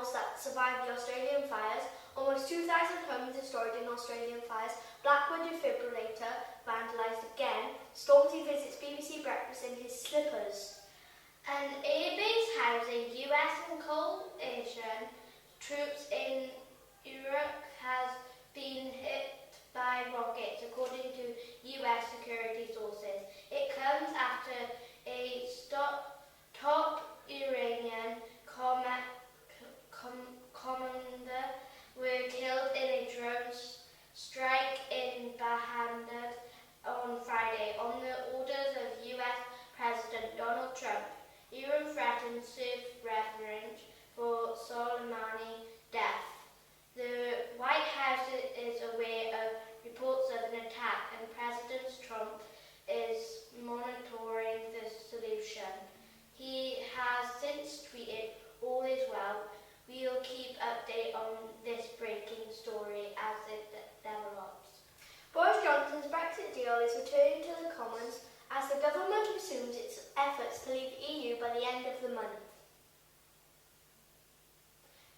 animals that survived the Australian fires, almost 2,000 homes destroyed in Australian fires, Blackwood defibrillator vandalised again, Stormzy visits BBC Breakfast in his slippers. An airbase housing US and coalition troops in Iraq has been hit by rockets, according to US security sources. It comes after a top Iranian commander were killed in a drone strike in Baghdad on Friday on the orders of US President Donald Trump. Iran threatened self-revenge for Soleimani's death. The White House is aware of reports of an attack, and President Trump is monitoring the solution. He has since tweeted, "All is well. We'll keep update on this breaking story as it develops." Boris Johnson's Brexit deal is returning to the Commons as the government resumes its efforts to leave the EU by the end of the month.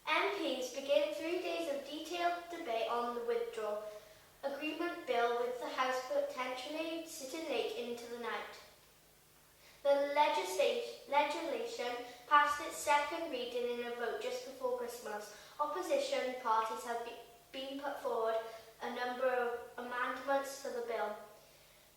MPs begin 3 days of detailed debate on the withdrawal agreement bill, with the House potentially sitting late into the night. The legislation passed its second reading in a vote just before Christmas. Opposition parties have been put forward a number of amendments to the bill,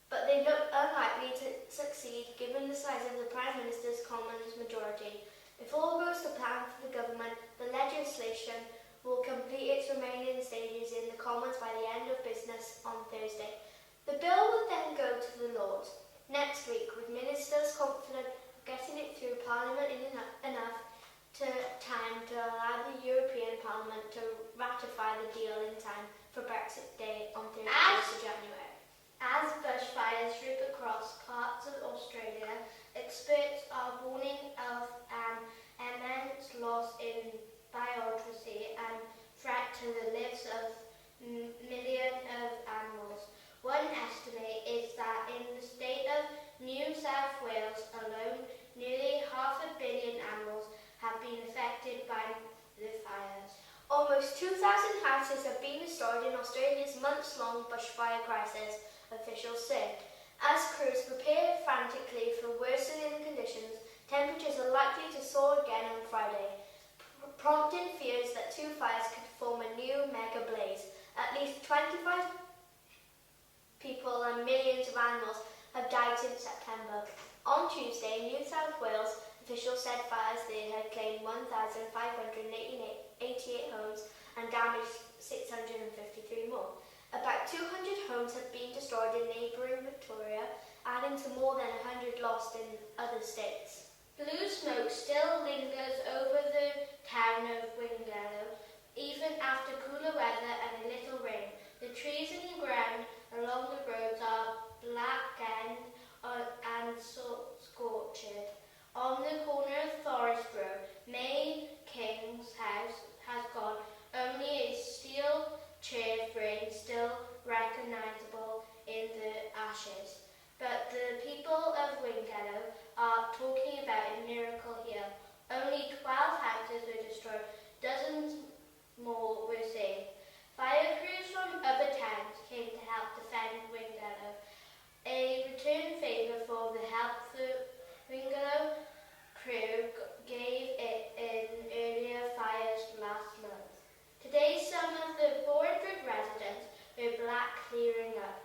but they look unlikely to succeed given the size of the Prime Minister's Commons majority. If all goes to plan for the government, the legislation will complete its remaining stages in the Commons by the end of business on Thursday. The bill will then go to the Lords next week, with ministers confident of getting it through Parliament in enough time to allow the European Parliament to ratify the deal in time for Brexit Day on 31st of January. As bushfires rip across parts of Australia, experts are warning of an immense loss in biodiversity and threat to the lives of millions of animals. One estimate is that in the state of New South Wales alone, nearly 500 million animals have been affected by the fires. Almost 2,000 houses have been destroyed in Australia's months-long bushfire crisis, officials say. As crews prepare frantically for worsening conditions, temperatures are likely to soar again on Friday, prompting fears that two fires could form a new mega blaze. At least 25 people and millions of animals have died since September. On Tuesday, New South Wales officials said fires there had claimed 1,588 homes and damaged 653 more. About 200 homes have been destroyed in neighbouring Victoria, adding to more than 100 lost in other states. Blue smoke still lingers over the town of Wingalo, even after cooler weather and a little rain. The trees in the ground along the roads are blackened and scorched. On the corner of Forest Road, May King's house has gone. Only a steel chair frame still recognisable in the ashes. But the people of Wingalo are talking about a miracle here. Only 12 houses were destroyed, dozens more were saved. Fire crews from other towns came to help defend Wingalo. A return favour for the help the Wingalo crew gave it in earlier fires last month. Today, some of the 400 residents were black clearing up,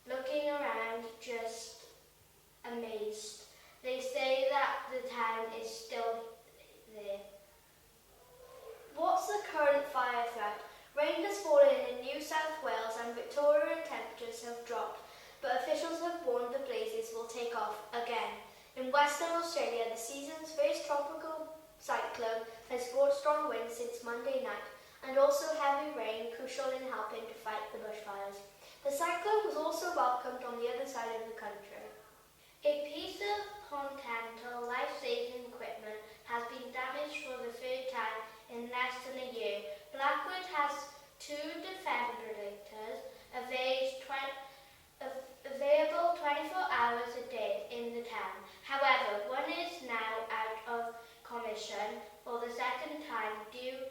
looking around just amazed. They say that the town is still there. What's the current fire threat? Rain has fallen in New South Wales and Victoria and temperatures have dropped, but officials have warned the blazes will take off again. In Western Australia, the season's first tropical cyclone has brought strong winds since Monday night, and also heavy rain, crucial in helping to fight the bushfires. The cyclone was also welcomed on the other side of the country. A piece of Continental life-saving equipment has been damaged for the third time in less than a year. Blackwood has 2 defibrillators available 24 hours a day in the town. However, one is now out of commission for the second time due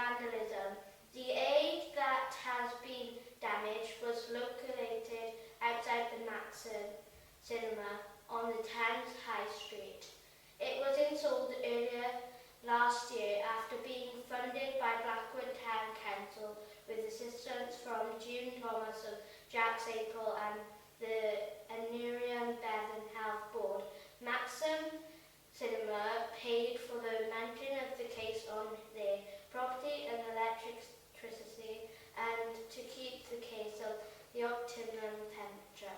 vandalism. The aid that has been damaged was located outside the Maxim cinema on the town's High Street. It was installed earlier last year after being funded by Blackwood Town Council with assistance from June Thomas of Jack's April and the Anurian Bevan Health Board. Maxim Cinema paid for the mounting of the case on their property and electricity and to keep the case of the optimum temperature.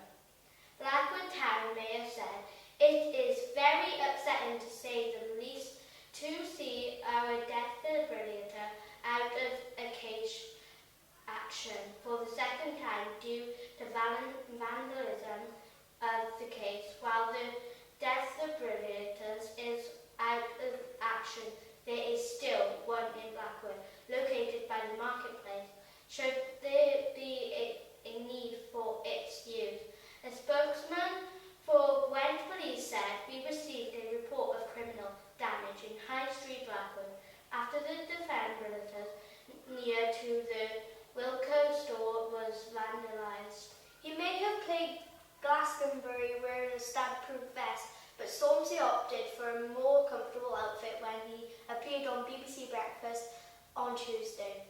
Blackwood Town Mayor said, "It is very upsetting to say the least to see our defibrillator out of a case action for the second time due to vandalism of the case. While the defibrillator is out of action, there is still one in Blackwood, located by the marketplace, should there be a need for its use." A spokesman for Gwent Police said, "We received a report of criminal damage in High Street, Blackwood, after the defibrillator near to the Wilko store was vandalised." He may have played Glastonbury wearing a stab-proof vest, but Stormzy opted for a more comfortable outfit when he appeared on BBC Breakfast on Tuesday.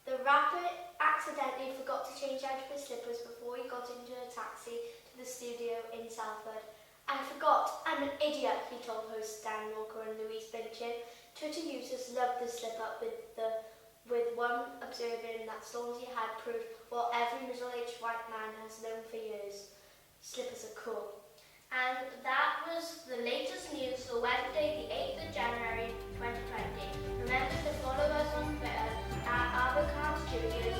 The rapper accidentally forgot to change out of his slippers before he got into a taxi to the studio in Salford. "I forgot, I'm an idiot," he told hosts Dan Walker and Louise Finchin. Twitter users loved the slip-up with one observing that Stormzy had proved what every middle-aged white man has known for years: slippers are cool. And that was the latest news for Wednesday, the 8th of January 2020. Remember to follow us on Twitter at Abercarn Studios